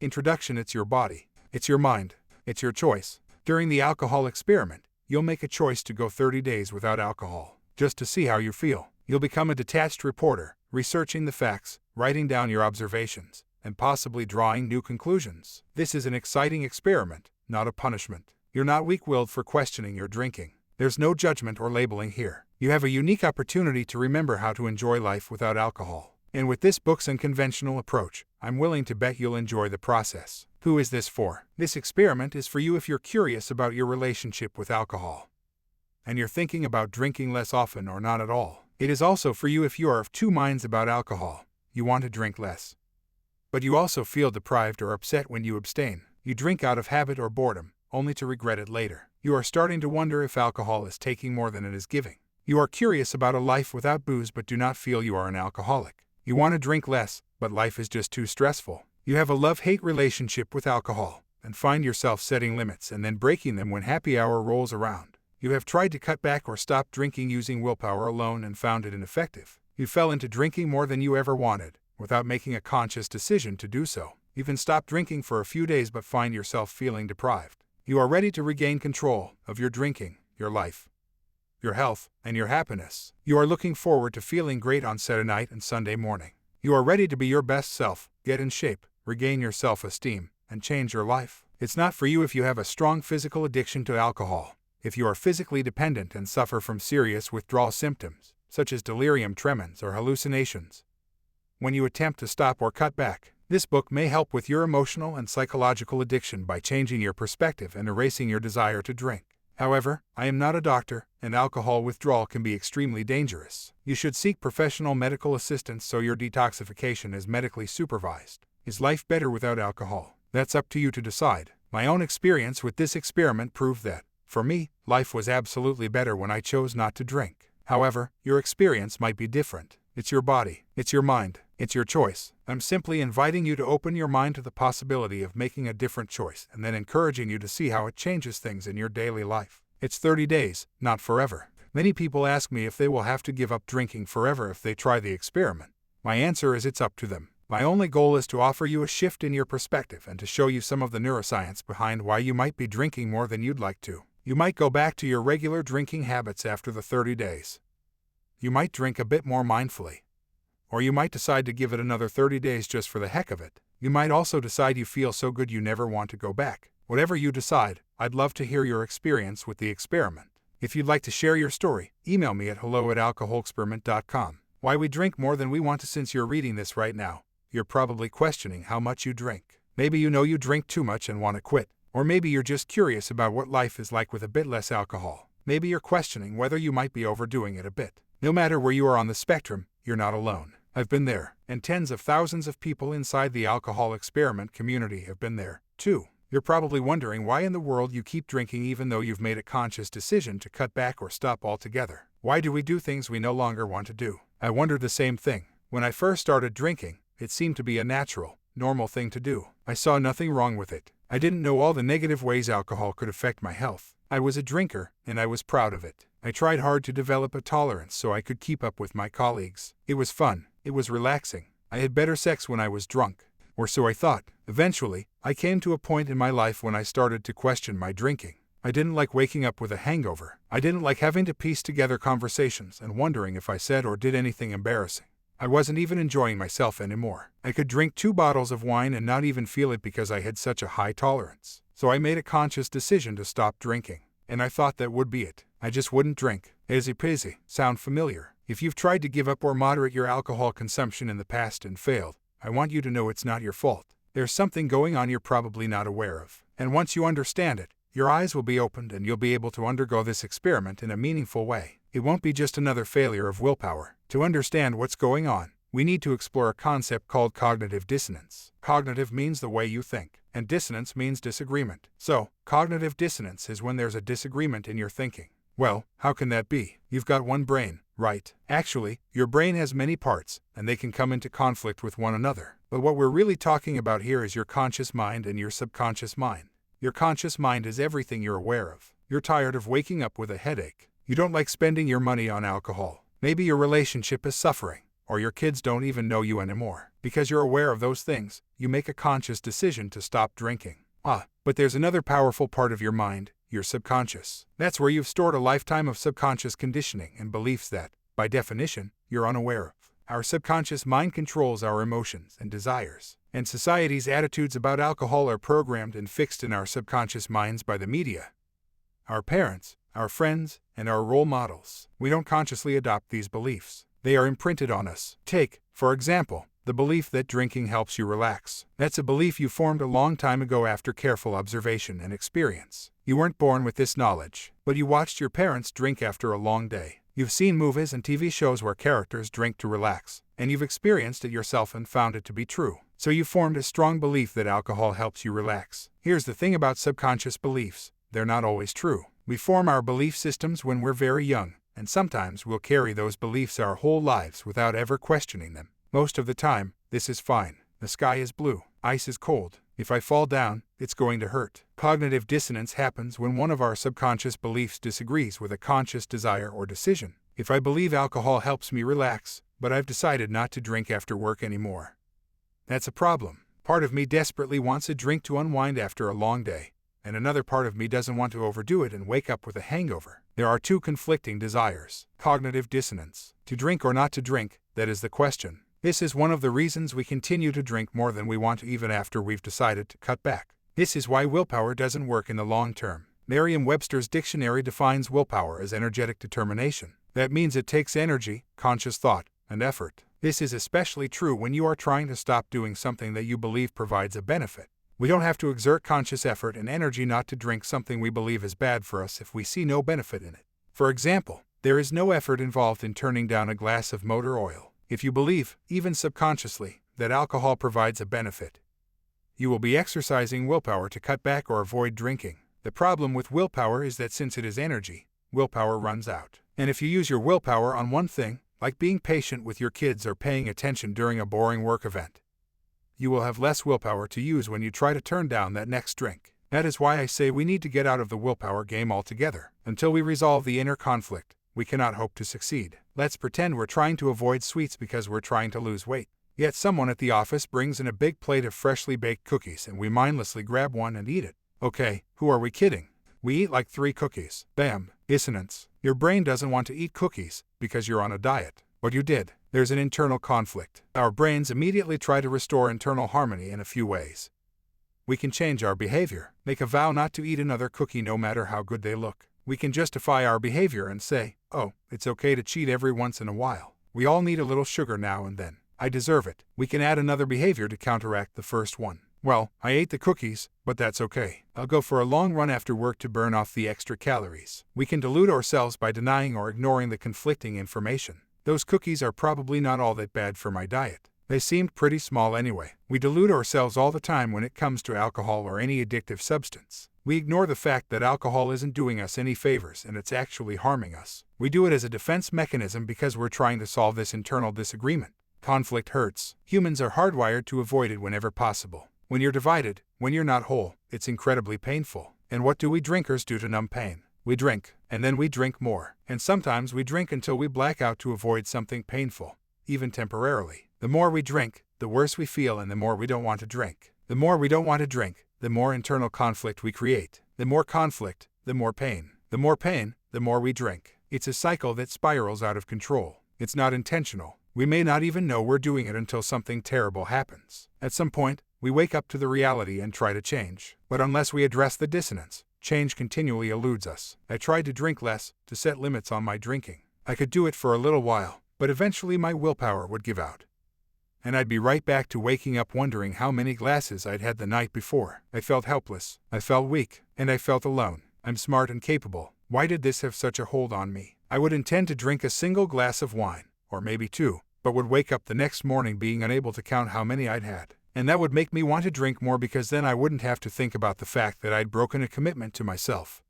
Introduction: it's your body. It's your mind. It's your choice. During the alcohol experiment, you'll make a choice to go 30 days without alcohol, just to see how you feel. You'll become a detached reporter, researching the facts, writing down your observations, and possibly drawing new conclusions. This is an exciting experiment, not a punishment. You're not weak-willed for questioning your drinking. There's no judgment or labeling here. You have a unique opportunity to remember how to enjoy life without alcohol. And with this book's unconventional approach, I'm willing to bet you'll enjoy the process. Who is this for? This experiment is for you if you're curious about your relationship with alcohol, and you're thinking about drinking less often or not at all. It is also for you if you are of two minds about alcohol. You want to drink less, but you also feel deprived or upset when you abstain. You drink out of habit or boredom, only to regret it later. You are starting to wonder if alcohol is taking more than it is giving. You are curious about a life without booze but do not feel you are an alcoholic. You want to drink less, but life is just too stressful. You have a love-hate relationship with alcohol, and find yourself setting limits and then breaking them when happy hour rolls around. You have tried to cut back or stop drinking using willpower alone and found it ineffective. You fell into drinking more than you ever wanted, without making a conscious decision to do so. You can stop drinking for a few days but find yourself feeling deprived. You are ready to regain control of your drinking, your life, your health, and your happiness. You are looking forward to feeling great on Saturday night and Sunday morning. You are ready to be your best self, get in shape, regain your self-esteem, and change your life. It's not for you if you have a strong physical addiction to alcohol, if you are physically dependent and suffer from serious withdrawal symptoms, such as delirium tremens or hallucinations. When you attempt to stop or cut back, this book may help with your emotional and psychological addiction by changing your perspective and erasing your desire to drink. However, I am not a doctor, and alcohol withdrawal can be extremely dangerous. You should seek professional medical assistance so your detoxification is medically supervised. Is life better without alcohol? That's up to you to decide. My own experience with this experiment proved that, for me, life was absolutely better when I chose not to drink. However, your experience might be different. It's your body. It's your mind. It's your choice. I'm simply inviting you to open your mind to the possibility of making a different choice and then encouraging you to see how it changes things in your daily life. It's 30 days, not forever. Many people ask me if they will have to give up drinking forever if they try the experiment. My answer is it's up to them. My only goal is to offer you a shift in your perspective and to show you some of the neuroscience behind why you might be drinking more than you'd like to. You might go back to your regular drinking habits after the 30 days. You might drink a bit more mindfully. Or you might decide to give it another 30 days just for the heck of it. You might also decide you feel so good you never want to go back. Whatever you decide, I'd love to hear your experience with the experiment. If you'd like to share your story, email me at hello@alcoholexperiment.com. Why we drink more than we want to. Since you're reading this right now, you're probably questioning how much you drink. Maybe you know you drink too much and want to quit. Or maybe you're just curious about what life is like with a bit less alcohol. Maybe you're questioning whether you might be overdoing it a bit. No matter where you are on the spectrum, you're not alone. I've been there, and tens of thousands of people inside the alcohol experiment community have been there, too. You're probably wondering why in the world you keep drinking even though you've made a conscious decision to cut back or stop altogether. Why do we do things we no longer want to do? I wondered the same thing. When I first started drinking, it seemed to be a natural, normal thing to do. I saw nothing wrong with it. I didn't know all the negative ways alcohol could affect my health. I was a drinker, and I was proud of it. I tried hard to develop a tolerance so I could keep up with my colleagues. It was fun. It was relaxing. I had better sex when I was drunk. Or so I thought. Eventually, I came to a point in my life when I started to question my drinking. I didn't like waking up with a hangover. I didn't like having to piece together conversations and wondering if I said or did anything embarrassing. I wasn't even enjoying myself anymore. I could drink 2 bottles of wine and not even feel it because I had such a high tolerance. So I made a conscious decision to stop drinking. And I thought that would be it. I just wouldn't drink. Easy peasy. Sound familiar? If you've tried to give up or moderate your alcohol consumption in the past and failed, I want you to know it's not your fault. There's something going on you're probably not aware of. And once you understand it, your eyes will be opened and you'll be able to undergo this experiment in a meaningful way. It won't be just another failure of willpower. To understand what's going on, we need to explore a concept called cognitive dissonance. Cognitive means the way you think, and dissonance means disagreement. So, cognitive dissonance is when there's a disagreement in your thinking. Well, how can that be? You've got one brain, right? Actually, your brain has many parts, and they can come into conflict with one another. But what we're really talking about here is your conscious mind and your subconscious mind. Your conscious mind is everything you're aware of. You're tired of waking up with a headache. You don't like spending your money on alcohol. Maybe your relationship is suffering, or your kids don't even know you anymore. Because you're aware of those things, you make a conscious decision to stop drinking. But there's another powerful part of your mind, your subconscious. That's where you've stored a lifetime of subconscious conditioning and beliefs that, by definition, you're unaware of. Our subconscious mind controls our emotions and desires, and society's attitudes about alcohol are programmed and fixed in our subconscious minds by the media, our parents, our friends, and our role models. We don't consciously adopt these beliefs. They are imprinted on us. Take, for example, the belief that drinking helps you relax. That's a belief you formed a long time ago after careful observation and experience. You weren't born with this knowledge, but you watched your parents drink after a long day. You've seen movies and TV shows where characters drink to relax, and you've experienced it yourself and found it to be true. So you formed a strong belief that alcohol helps you relax. Here's the thing about subconscious beliefs. They're not always true. We form our belief systems when we're very young, and sometimes we'll carry those beliefs our whole lives without ever questioning them. Most of the time, this is fine. The sky is blue. Ice is cold. If I fall down, it's going to hurt. Cognitive dissonance happens when one of our subconscious beliefs disagrees with a conscious desire or decision. If I believe alcohol helps me relax, but I've decided not to drink after work anymore, that's a problem. Part of me desperately wants a drink to unwind after a long day, and another part of me doesn't want to overdo it and wake up with a hangover. There are two conflicting desires. Cognitive dissonance. To drink or not to drink, that is the question. This is one of the reasons we continue to drink more than we want to even after we've decided to cut back. This is why willpower doesn't work in the long term. Merriam-Webster's dictionary defines willpower as energetic determination. That means it takes energy, conscious thought, and effort. This is especially true when you are trying to stop doing something that you believe provides a benefit. We don't have to exert conscious effort and energy not to drink something we believe is bad for us if we see no benefit in it. For example, there is no effort involved in turning down a glass of motor oil. If you believe, even subconsciously, that alcohol provides a benefit, you will be exercising willpower to cut back or avoid drinking. The problem with willpower is that since it is energy, willpower runs out. And if you use your willpower on one thing, like being patient with your kids or paying attention during a boring work event, you will have less willpower to use when you try to turn down that next drink. That is why I say we need to get out of the willpower game altogether. Until we resolve the inner conflict, we cannot hope to succeed. Let's pretend we're trying to avoid sweets because we're trying to lose weight. Yet someone at the office brings in a big plate of freshly baked cookies and we mindlessly grab one and eat it. Okay, who are we kidding? We eat like 3 cookies. Bam! Dissonance. Your brain doesn't want to eat cookies because you're on a diet. But you did. There's an internal conflict. Our brains immediately try to restore internal harmony in a few ways. We can change our behavior. Make a vow not to eat another cookie no matter how good they look. We can justify our behavior and say, oh, it's okay to cheat every once in a while. We all need a little sugar now and then. I deserve it. We can add another behavior to counteract the first one. Well, I ate the cookies, but that's okay. I'll go for a long run after work to burn off the extra calories. We can delude ourselves by denying or ignoring the conflicting information. Those cookies are probably not all that bad for my diet. They seemed pretty small anyway. We delude ourselves all the time when it comes to alcohol or any addictive substance. We ignore the fact that alcohol isn't doing us any favors and it's actually harming us. We do it as a defense mechanism because we're trying to solve this internal disagreement. Conflict hurts. Humans are hardwired to avoid it whenever possible. When you're divided, when you're not whole, it's incredibly painful. And what do we drinkers do to numb pain? We drink, and then we drink more. And sometimes we drink until we black out to avoid something painful, even temporarily. The more we drink, the worse we feel and the more we don't want to drink. The more we don't want to drink, the more internal conflict we create. The more conflict, the more pain. The more pain, the more we drink. It's a cycle that spirals out of control. It's not intentional. We may not even know we're doing it until something terrible happens. At some point, we wake up to the reality and try to change. But unless we address the dissonance, change continually eludes us. I tried to drink less, to set limits on my drinking. I could do it for a little while, but eventually my willpower would give out. And I'd be right back to waking up wondering how many glasses I'd had the night before. I felt helpless, I felt weak, and I felt alone. I'm smart and capable. Why did this have such a hold on me? I would intend to drink a single glass of wine, or maybe 2, but would wake up the next morning being unable to count how many I'd had. And that would make me want to drink more because then I wouldn't have to think about the fact that I'd broken a commitment to myself.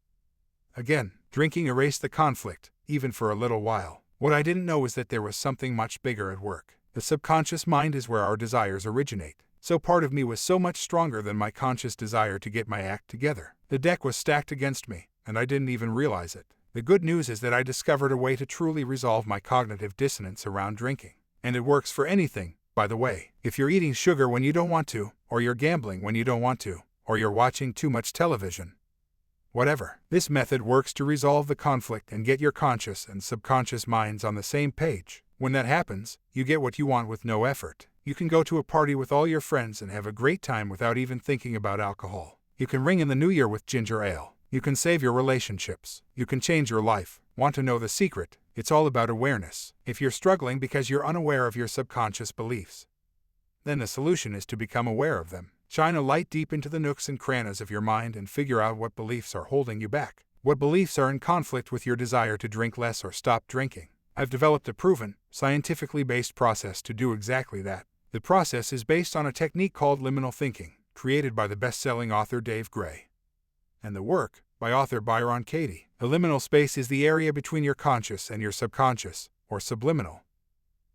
Again, drinking erased the conflict, even for a little while. What I didn't know was that there was something much bigger at work. The subconscious mind is where our desires originate. So part of me was so much stronger than my conscious desire to get my act together. The deck was stacked against me, and I didn't even realize it. The good news is that I discovered a way to truly resolve my cognitive dissonance around drinking. And it works for anything, by the way. If you're eating sugar when you don't want to, or you're gambling when you don't want to, or you're watching too much television, whatever. This method works to resolve the conflict and get your conscious and subconscious minds on the same page. When that happens, you get what you want with no effort. You can go to a party with all your friends and have a great time without even thinking about alcohol. You can ring in the new year with ginger ale. You can save your relationships. You can change your life. Want to know the secret? It's all about awareness. If you're struggling because you're unaware of your subconscious beliefs, then the solution is to become aware of them. Shine a light deep into the nooks and crannies of your mind and figure out what beliefs are holding you back. What beliefs are in conflict with your desire to drink less or stop drinking. I've developed a proven, scientifically based process to do exactly that. The process is based on a technique called liminal thinking, created by the best-selling author Dave Gray, and the work by author Byron Katie. The liminal space is the area between your conscious and your subconscious, or subliminal,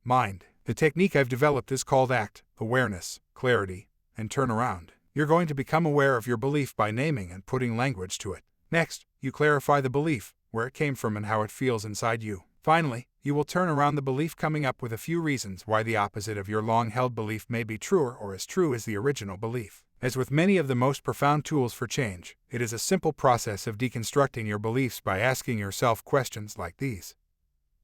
mind. The technique I've developed is called ACT, awareness, clarity, and turnaround. You're going to become aware of your belief by naming and putting language to it. Next, you clarify the belief, where it came from and how it feels inside you. Finally, you will turn around the belief, coming up with a few reasons why the opposite of your long-held belief may be truer or as true as the original belief. As with many of the most profound tools for change, it is a simple process of deconstructing your beliefs by asking yourself questions like these.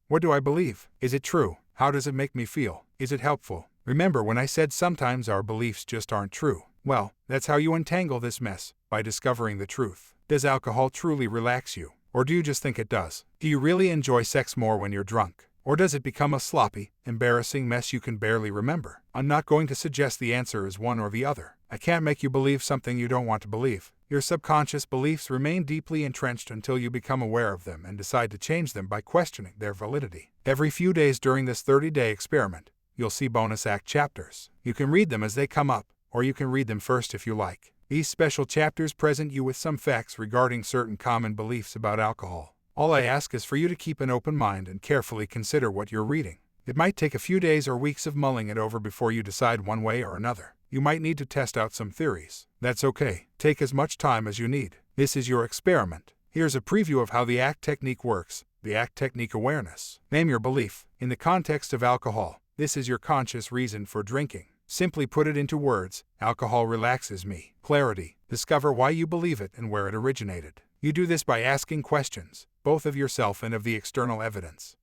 What do I believe? Is it true? How does it make me feel? Is it helpful? Remember when I said sometimes our beliefs just aren't true? Well, that's how you untangle this mess, by discovering the truth. Does alcohol truly relax you? Or do you just think it does? Do you really enjoy sex more when you're drunk? Or does it become a sloppy, embarrassing mess you can barely remember? I'm not going to suggest the answer is one or the other. I can't make you believe something you don't want to believe. Your subconscious beliefs remain deeply entrenched until you become aware of them and decide to change them by questioning their validity. Every few days during this 30-day experiment, you'll see bonus ACT chapters. You can read them as they come up, or you can read them first if you like. These special chapters present you with some facts regarding certain common beliefs about alcohol. All I ask is for you to keep an open mind and carefully consider what you're reading. It might take a few days or weeks of mulling it over before you decide one way or another. You might need to test out some theories. That's okay. Take as much time as you need. This is your experiment. Here's a preview of how the ACT technique works. The ACT technique: awareness. Name your belief. In the context of alcohol, this is your conscious reason for drinking. Simply put it into words: alcohol relaxes me. Clarity. Discover why you believe it and where it originated. You do this by asking questions, both of yourself and of the external evidence,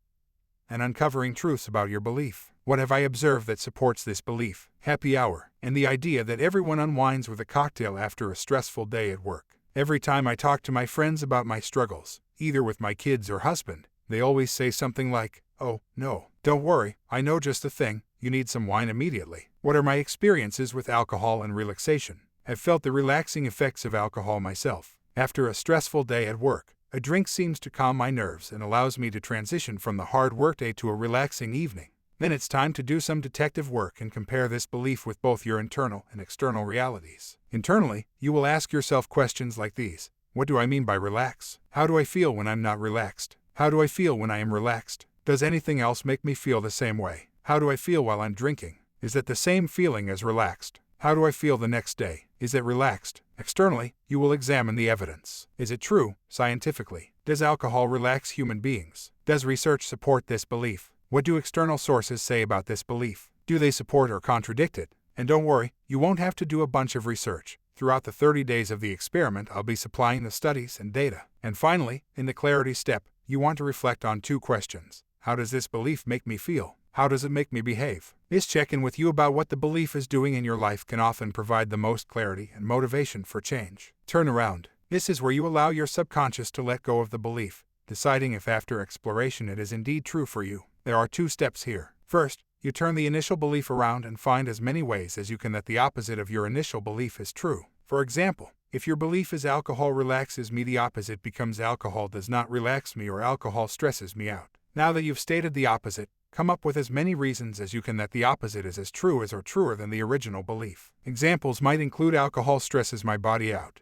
and uncovering truths about your belief. What have I observed that supports this belief? Happy hour, and the idea that everyone unwinds with a cocktail after a stressful day at work. Every time I talk to my friends about my struggles, either with my kids or husband, they always say something like, "Oh, no, don't worry, I know just the thing, you need some wine immediately." What are my experiences with alcohol and relaxation? I've felt the relaxing effects of alcohol myself. After a stressful day at work, a drink seems to calm my nerves and allows me to transition from the hard workday to a relaxing evening. Then it's time to do some detective work and compare this belief with both your internal and external realities. Internally, you will ask yourself questions like these. What do I mean by relax? How do I feel when I'm not relaxed? How do I feel when I am relaxed? Does anything else make me feel the same way? How do I feel while I'm drinking? Is that the same feeling as relaxed? How do I feel the next day? Is it relaxed? Externally, you will examine the evidence. Is it true, scientifically? Does alcohol relax human beings? Does research support this belief? What do external sources say about this belief? Do they support or contradict it? And don't worry, you won't have to do a bunch of research. Throughout the 30 days of the experiment, I'll be supplying the studies and data. And finally, in the clarity step, you want to reflect on 2 questions. How does this belief make me feel? How does it make me behave? This check-in with you about what the belief is doing in your life can often provide the most clarity and motivation for change. Turn around. This is where you allow your subconscious to let go of the belief, deciding if after exploration it is indeed true for you. There are 2 steps here. First, you turn the initial belief around and find as many ways as you can that the opposite of your initial belief is true. For example, if your belief is alcohol relaxes me, the opposite becomes alcohol does not relax me or alcohol stresses me out. Now that you've stated the opposite, come up with as many reasons as you can that the opposite is as true as or truer than the original belief. Examples might include: alcohol stresses my body out.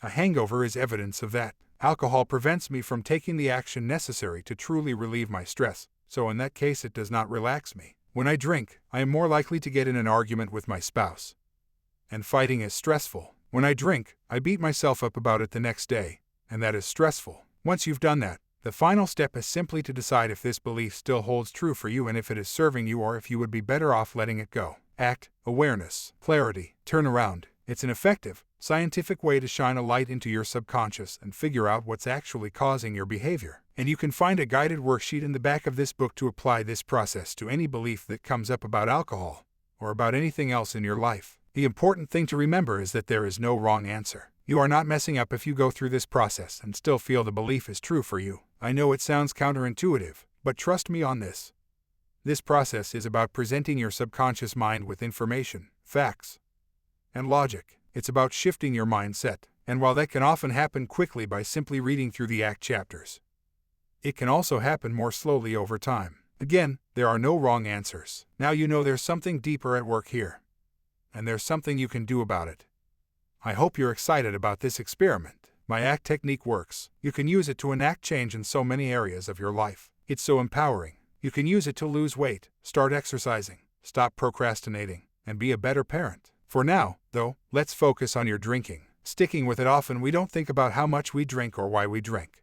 A hangover is evidence of that. Alcohol prevents me from taking the action necessary to truly relieve my stress, so in that case it does not relax me. When I drink, I am more likely to get in an argument with my spouse, and fighting is stressful. When I drink, I beat myself up about it the next day, and that is stressful. Once you've done that, The final step is simply to decide if this belief still holds true for you and if it is serving you or if you would be better off letting it go. Act, awareness, clarity, turn around. It's an effective, scientific way to shine a light into your subconscious and figure out what's actually causing your behavior. And you can find a guided worksheet in the back of this book to apply this process to any belief that comes up about alcohol or about anything else in your life. The important thing to remember is that there is no wrong answer. You are not messing up if you go through this process and still feel the belief is true for you. I know it sounds counterintuitive, but trust me on this. This process is about presenting your subconscious mind with information, facts, and logic. It's about shifting your mindset, and while that can often happen quickly by simply reading through the ACT chapters, it can also happen more slowly over time. Again, there are no wrong answers. Now you know there's something deeper at work here, and there's something you can do about it. I hope you're excited about this experiment. My ACT technique works. You can use it to enact change in so many areas of your life. It's so empowering. You can use it to lose weight, start exercising, stop procrastinating, and be a better parent. For now, though, let's focus on your drinking. Sticking with it, often we don't think about how much we drink or why we drink,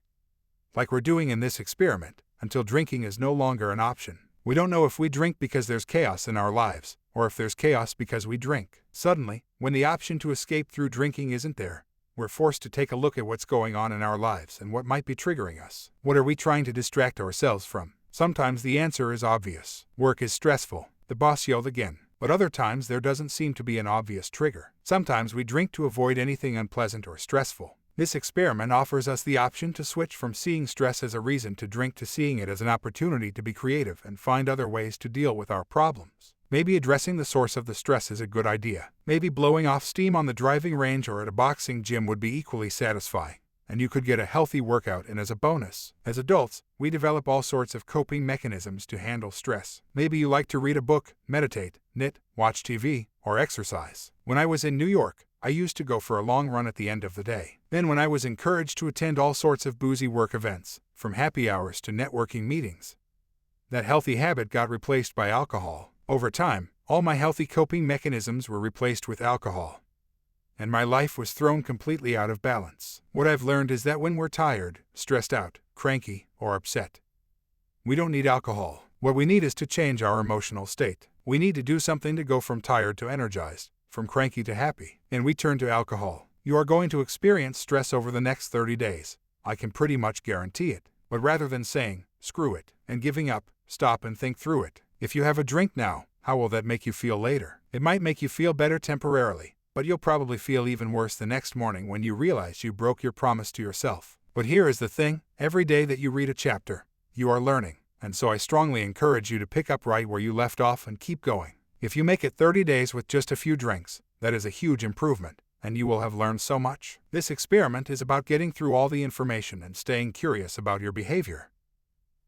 like we're doing in this experiment, until drinking is no longer an option. We don't know if we drink because there's chaos in our lives, or if there's chaos because we drink. Suddenly, when the option to escape through drinking isn't there, we're forced to take a look at what's going on in our lives and what might be triggering us. What are we trying to distract ourselves from? Sometimes the answer is obvious. Work is stressful. The boss yelled again. But other times there doesn't seem to be an obvious trigger. Sometimes we drink to avoid anything unpleasant or stressful. This experiment offers us the option to switch from seeing stress as a reason to drink to seeing it as an opportunity to be creative and find other ways to deal with our problems. Maybe addressing the source of the stress is a good idea. Maybe blowing off steam on the driving range or at a boxing gym would be equally satisfying, and you could get a healthy workout in as a bonus. As adults, we develop all sorts of coping mechanisms to handle stress. Maybe you like to read a book, meditate, knit, watch TV, or exercise. When I was in New York, I used to go for a long run at the end of the day. Then when I was encouraged to attend all sorts of boozy work events, from happy hours to networking meetings, that healthy habit got replaced by alcohol. Over time, all my healthy coping mechanisms were replaced with alcohol, and my life was thrown completely out of balance. What I've learned is that when we're tired, stressed out, cranky, or upset, we don't need alcohol. What we need is to change our emotional state. We need to do something to go from tired to energized, from cranky to happy, and we turn to alcohol. You are going to experience stress over the next 30 days. I can pretty much guarantee it. But rather than saying, screw it, and giving up, stop and think through it. If you have a drink now, how will that make you feel later? It might make you feel better temporarily, but you'll probably feel even worse the next morning when you realize you broke your promise to yourself. But here is the thing, every day that you read a chapter, you are learning, and so I strongly encourage you to pick up right where you left off and keep going. If you make it 30 days with just a few drinks, that is a huge improvement, and you will have learned so much. This experiment is about getting through all the information and staying curious about your behavior.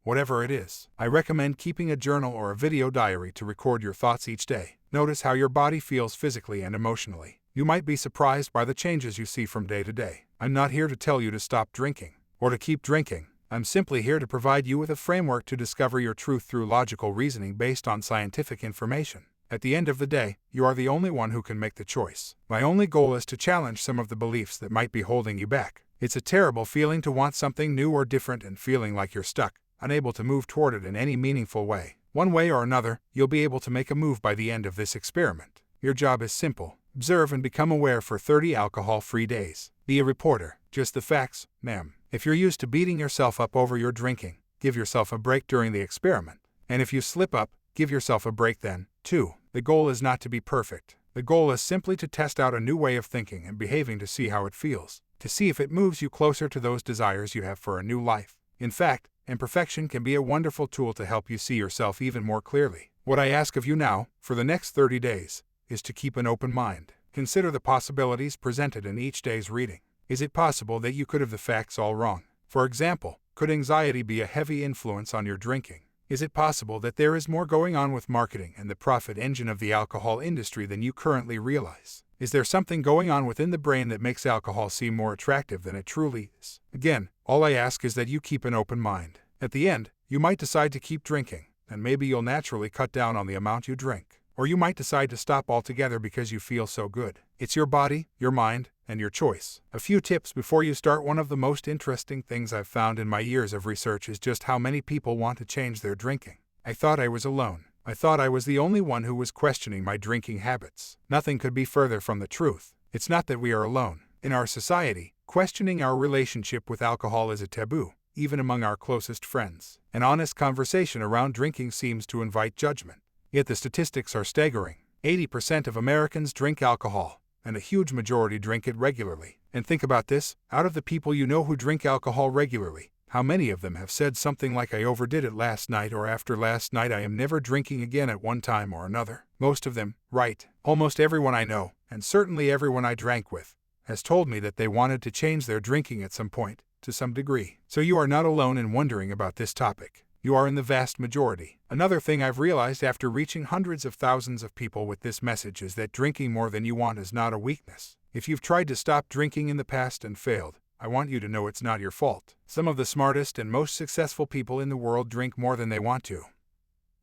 Whatever it is, I recommend keeping a journal or a video diary to record your thoughts each day. Notice how your body feels physically and emotionally. You might be surprised by the changes you see from day to day. I'm not here to tell you to stop drinking or to keep drinking. I'm simply here to provide you with a framework to discover your truth through logical reasoning based on scientific information. At the end of the day, you are the only one who can make the choice. My only goal is to challenge some of the beliefs that might be holding you back. It's a terrible feeling to want something new or different and feeling like you're stuck, unable to move toward it in any meaningful way. One way or another, you'll be able to make a move by the end of this experiment. Your job is simple. Observe and become aware for 30 alcohol-free days. Be a reporter. Just the facts, ma'am. If you're used to beating yourself up over your drinking, give yourself a break during the experiment. And if you slip up, give yourself a break then, too. The goal is not to be perfect. The goal is simply to test out a new way of thinking and behaving to see how it feels, to see if it moves you closer to those desires you have for a new life. In fact, imperfection can be a wonderful tool to help you see yourself even more clearly. What I ask of you now, for the next 30 days, is to keep an open mind. Consider the possibilities presented in each day's reading. Is it possible that you could have the facts all wrong? For example, could anxiety be a heavy influence on your drinking? Is it possible that there is more going on with marketing and the profit engine of the alcohol industry than you currently realize? Is there something going on within the brain that makes alcohol seem more attractive than it truly is? Again, all I ask is that you keep an open mind. At the end, you might decide to keep drinking, and maybe you'll naturally cut down on the amount you drink. or you might decide to stop altogether because you feel so good. It's your body, your mind, and your choice. A few tips before you start. One of the most interesting things I've found in my years of research is just how many people want to change their drinking. I thought I was alone. I thought I was the only one who was questioning my drinking habits. Nothing could be further from the truth. It's not that we are alone. In our society, questioning our relationship with alcohol is a taboo, even among our closest friends. An honest conversation around drinking seems to invite judgment. Yet the statistics are staggering. 80% of Americans drink alcohol, and a huge majority drink it regularly. And think about this, out of the people you know who drink alcohol regularly, how many of them have said something like, "I overdid it last night," or "After last night I am never drinking again," at one time or another? Most of them, right? Almost everyone I know, and certainly everyone I drank with, has told me that they wanted to change their drinking at some point, to some degree. So you are not alone in wondering about this topic. You are in the vast majority. Another thing I've realized after reaching hundreds of thousands of people with this message is that drinking more than you want is not a weakness. If you've tried to stop drinking in the past and failed, I want you to know it's not your fault. Some of the smartest and most successful people in the world drink more than they want to,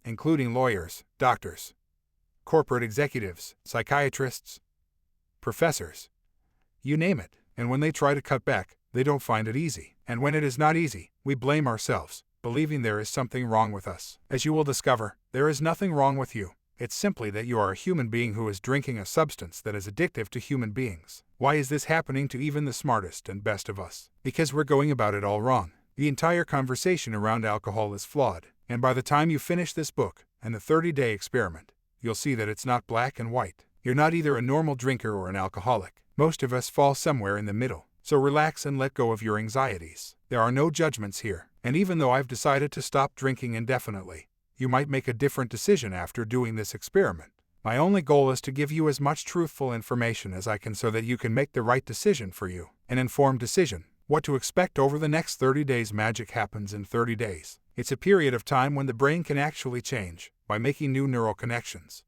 including lawyers, doctors, corporate executives, psychiatrists, professors, you name it. And when they try to cut back, they don't find it easy. And when it is not easy, we blame ourselves, believing there is something wrong with us. As you will discover, there is nothing wrong with you. It's simply that you are a human being who is drinking a substance that is addictive to human beings. Why is this happening to even the smartest and best of us? Because we're going about it all wrong. The entire conversation around alcohol is flawed. And by the time you finish this book and the 30-day experiment, you'll see that it's not black and white. You're not either a normal drinker or an alcoholic. Most of us fall somewhere in the middle. So relax and let go of your anxieties. There are no judgments here. And even though I've decided to stop drinking indefinitely, you might make a different decision after doing this experiment. My only goal is to give you as much truthful information as I can so that you can make the right decision for you. An informed decision. What to expect over the next 30 days. Magic happens in 30 days. It's a period of time when the brain can actually change by making new neural connections,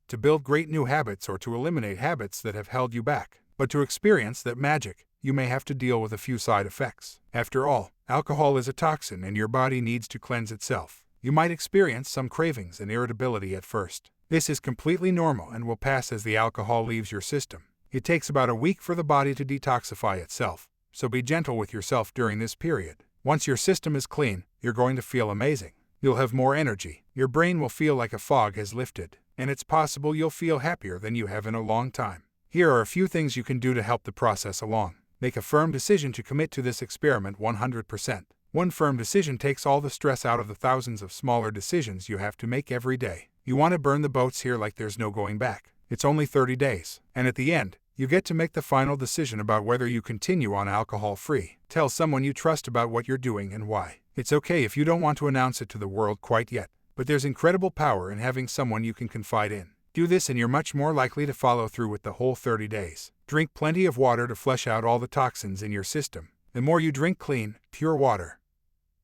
to build great new habits or to eliminate habits that have held you back. But to experience that magic, you may have to deal with a few side effects. After all, alcohol is a toxin and your body needs to cleanse itself. You might experience some cravings and irritability at first. This is completely normal and will pass as the alcohol leaves your system. It takes about a week for the body to detoxify itself, so be gentle with yourself during this period. Once your system is clean, you're going to feel amazing. You'll have more energy. Your brain will feel like a fog has lifted, and it's possible you'll feel happier than you have in a long time. Here are a few things you can do to help the process along. Make a firm decision to commit to this experiment 100%. One firm decision takes all the stress out of the thousands of smaller decisions you have to make every day. You want to burn the boats here like there's no going back. It's only 30 days, and at the end, you get to make the final decision about whether you continue on alcohol-free. Tell someone you trust about what you're doing and why. It's okay if you don't want to announce it to the world quite yet, but there's incredible power in having someone you can confide in. Do this and you're much more likely to follow through with the whole 30 days. Drink plenty of water to flush out all the toxins in your system. The more you drink clean, pure water,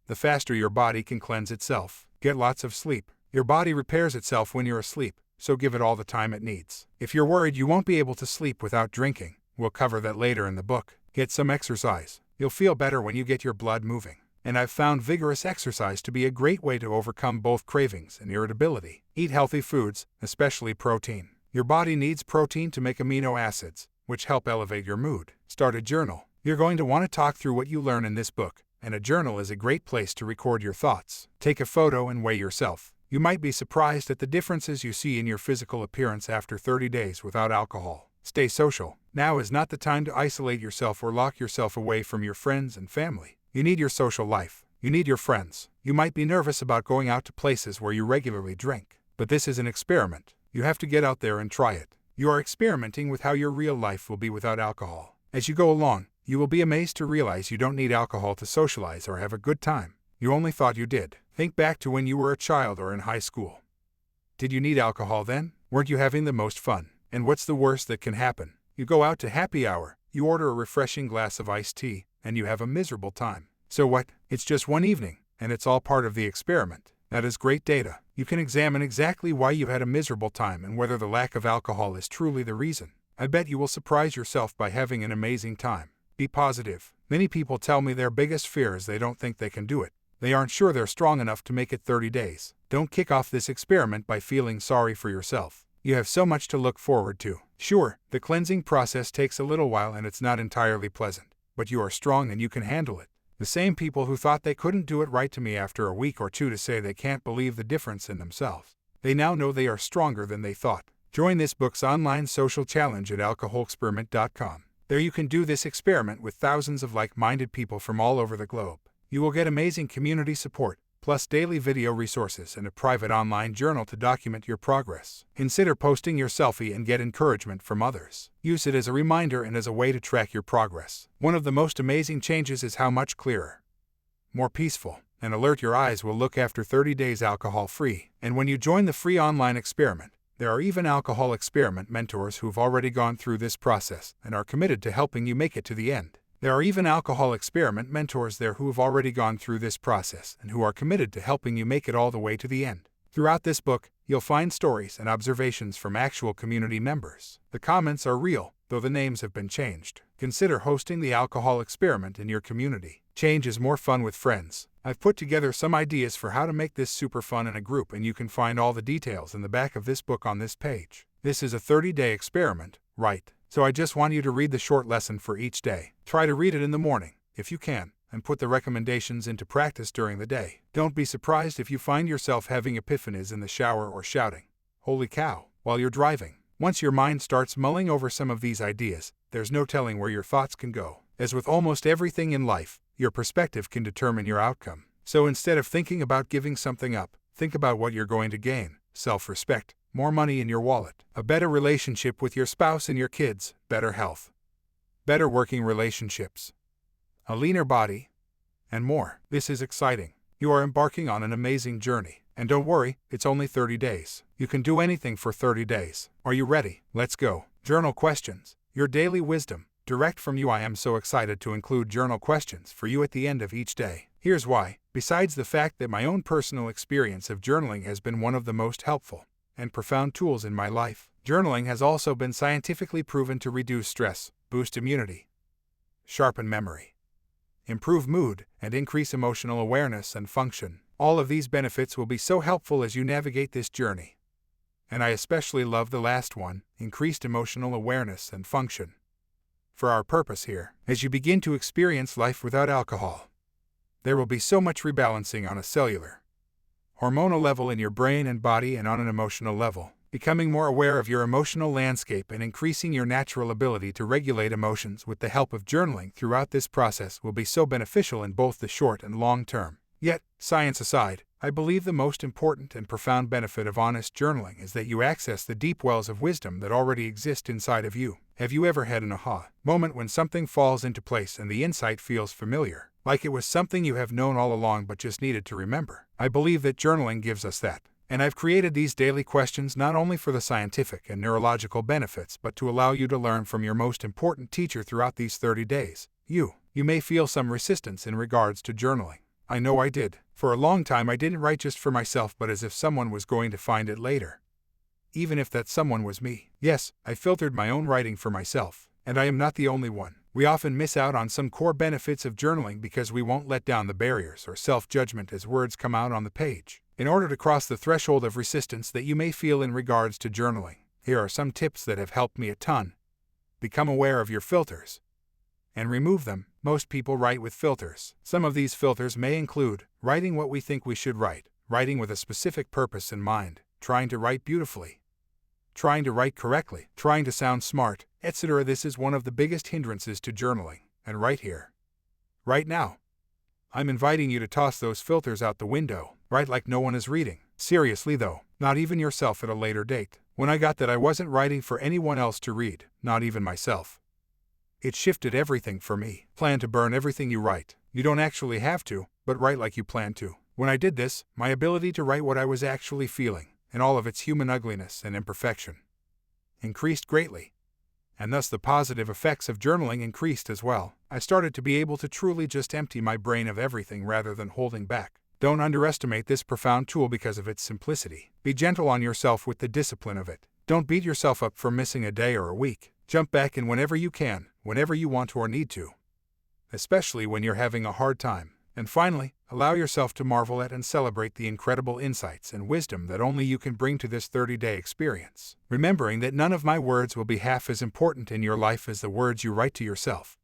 the faster your body can cleanse itself. Get lots of sleep. Your body repairs itself when you're asleep, so give it all the time it needs. If you're worried you won't be able to sleep without drinking, we'll cover that later in the book. Get some exercise. You'll feel better when you get your blood moving. And I've found vigorous exercise to be a great way to overcome both cravings and irritability. Eat healthy foods, especially protein. Your body needs protein to make amino acids, which help elevate your mood. Start a journal. You're going to want to talk through what you learn in this book, and a journal is a great place to record your thoughts. Take a photo and weigh yourself. You might be surprised at the differences you see in your physical appearance after 30 days without alcohol. Stay social. Now is not the time to isolate yourself or lock yourself away from your friends and family. You need your social life. You need your friends. You might be nervous about going out to places where you regularly drink, but this is an experiment. You have to get out there and try it. You are experimenting with how your real life will be without alcohol. As you go along, you will be amazed to realize you don't need alcohol to socialize or have a good time. You only thought you did. Think back to when you were a child or in high school. Did you need alcohol then? Weren't you having the most fun? And what's the worst that can happen? You go out to happy hour, you order a refreshing glass of iced tea, and you have a miserable time. So what? It's just one evening, and it's all part of the experiment. That is great data. You can examine exactly why you had a miserable time and whether the lack of alcohol is truly the reason. I bet you will surprise yourself by having an amazing time. Be positive. Many people tell me their biggest fear is they don't think they can do it. They aren't sure they're strong enough to make it 30 days. Don't kick off this experiment by feeling sorry for yourself. You have so much to look forward to. Sure, the cleansing process takes a little while and it's not entirely pleasant, but you are strong and you can handle it. The same people who thought they couldn't do it write to me after a week or two to say they can't believe the difference in themselves. They now know they are stronger than they thought. Join this book's online social challenge at alcoholexperiment.com. There you can do this experiment with thousands of like-minded people from all over the globe. You will get amazing community support, plus daily video resources and a private online journal to document your progress. Consider posting your selfie and get encouragement from others. Use it as a reminder and as a way to track your progress. One of the most amazing changes is how much clearer, more peaceful, and alert your eyes will look after 30 days alcohol-free. And when you join the free online experiment, there are even alcohol experiment mentors who've already gone through this process and are committed to helping you make it to the end. There are even alcohol experiment mentors there who have already gone through this process and who are committed to helping you make it all the way to the end. Throughout this book, you'll find stories and observations from actual community members. The comments are real, though the names have been changed. Consider hosting the alcohol experiment in your community. Change is more fun with friends. I've put together some ideas for how to make this super fun in a group, and you can find all the details in the back of this book on this page. This is a 30-day experiment, right? So I just want you to read the short lesson for each day. Try to read it in the morning, if you can, and put the recommendations into practice during the day. Don't be surprised if you find yourself having epiphanies in the shower or shouting, "Holy cow," while you're driving. Once your mind starts mulling over some of these ideas, there's no telling where your thoughts can go. As with almost everything in life, your perspective can determine your outcome. So instead of thinking about giving something up, think about what you're going to gain: self-respect, more money in your wallet, a better relationship with your spouse and your kids, better health, better working relationships, a leaner body, and more. This is exciting. You are embarking on an amazing journey. And don't worry, it's only 30 days. You can do anything for 30 days. Are you ready? Let's go. Journal questions. Your daily wisdom, direct from you. I am so excited to include journal questions for you at the end of each day. Here's why. Besides the fact that my own personal experience of journaling has been one of the most helpful and profound tools in my life, journaling has also been scientifically proven to reduce stress, boost immunity, sharpen memory, improve mood, and increase emotional awareness and function. All of these benefits will be so helpful as you navigate this journey. And I especially love the last one, increased emotional awareness and function. For our purpose here, as you begin to experience life without alcohol, there will be so much rebalancing on a cellular, hormonal level in your brain and body, and on an emotional level, becoming more aware of your emotional landscape and increasing your natural ability to regulate emotions with the help of journaling throughout this process will be so beneficial in both the short and long term. Yet, science aside, I believe the most important and profound benefit of honest journaling is that you access the deep wells of wisdom that already exist inside of you. Have you ever had an aha moment when something falls into place and the insight feels familiar, like it was something you have known all along but just needed to remember? I believe that journaling gives us that. And I've created these daily questions not only for the scientific and neurological benefits, but to allow you to learn from your most important teacher throughout these 30 days. You may feel some resistance in regards to journaling. I know I did. For a long time I didn't write just for myself, but as if someone was going to find it later. Even if that someone was me. Yes, I filtered my own writing for myself. And I am not the only one. We often miss out on some core benefits of journaling because we won't let down the barriers or self-judgment as words come out on the page. In order to cross the threshold of resistance that you may feel in regards to journaling, here are some tips that have helped me a ton. Become aware of your filters and remove them. Most people write with filters. Some of these filters may include writing what we think we should write, writing with a specific purpose in mind, trying to write beautifully, trying to write correctly, trying to sound smart, etc. This is one of the biggest hindrances to journaling. And right here, right now, I'm inviting you to toss those filters out the window. Write like no one is reading. Seriously though, not even yourself at a later date. When I got that I wasn't writing for anyone else to read, not even myself, it shifted everything for me. Plan to burn everything you write. You don't actually have to, but write like you plan to. When I did this, my ability to write what I was actually feeling, and all of its human ugliness and imperfection, increased greatly. And thus the positive effects of journaling increased as well. I started to be able to truly just empty my brain of everything rather than holding back. Don't underestimate this profound tool because of its simplicity. Be gentle on yourself with the discipline of it. Don't beat yourself up for missing a day or a week. Jump back in whenever you can, whenever you want or need to. Especially when you're having a hard time. And finally, allow yourself to marvel at and celebrate the incredible insights and wisdom that only you can bring to this 30-day experience, remembering that none of my words will be half as important in your life as the words you write to yourself.